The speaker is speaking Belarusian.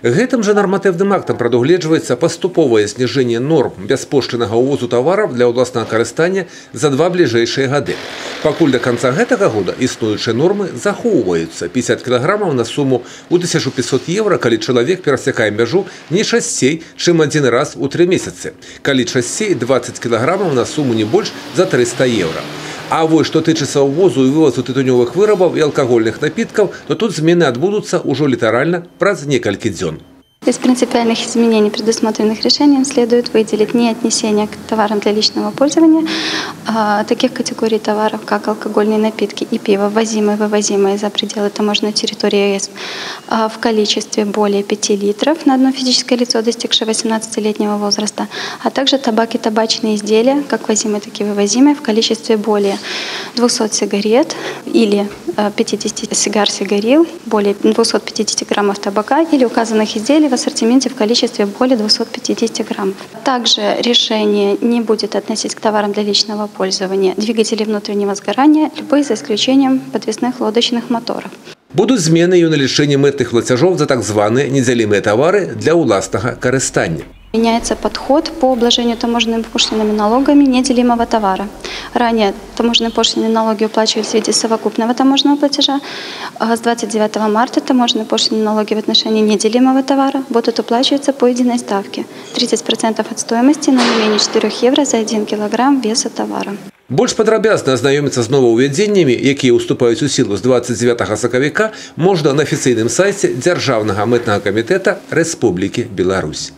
Гэтым же нормативным актом прадугледжваецца паступовае зніжэнне норм бяспошліннага ўвозу тавараў для ўласнага карыстання за 2 бліжэйшыя гады. Пакуль до конца гэтага года існуючыя нормы захоўваюцца 50 кілаграмаў на суму ў 1500 евро, калі чалавек перасякае мяжу не часцей, чым один раз у 3 месяцы, калі часцей 20 кілаграмаў на суму не больш за 300 евро. А вось што тычыцца ўвозу і вывозу тытунёвых вырабаў і алкагольных напіткаў, то тут змены адбудуцца ўжо літаральна праз некалькі дзён. Из принципиальных изменений, предусмотренных решением, следует выделить не отнесение к товарам для личного пользования таких категорий товаров, как алкогольные напитки и пиво, ввозимые и вывозимые за пределы таможенной территории ЕС в количестве более 5 литров на одно физическое лицо, достигшее 18-летнего возраста, а также табак и табачные изделия, как ввозимые, так и вывозимые, в количестве более 200 сигарет или 50 сигар-сигарил, более 250 граммов табака или указанных изделий в ассортименте в количестве более 250 граммов. Также решение не будет относить к товарам для личного пользования двигателей внутреннего сгорания, любые за исключением подвесных лодочных моторов. Будуть змены і ў налічэнні мытных плацяжоў за так званыя недзялімыя тавары для ўласнага карыстання. Меняется подход по обложению таможенными пошлинами налогами неделимого товара. Ранее таможенные пошлины и налоги уплачивались в виде совокупного таможенного платежа. С 29 марта таможенные пошлины и налоги в отношении неделимого товара будут уплачиваться по единой ставке. 30% от стоимости, но не менее 4 евро за 1 килограмм веса товара. Больш падрабязна азнаёміцца з новаўвядзеннямі, якія ўступаюць у сілу з 29 сакавіка, можна на афіцыйным сайце Дзяржаўнага мытнага камітэта Рэспублікі Беларусь.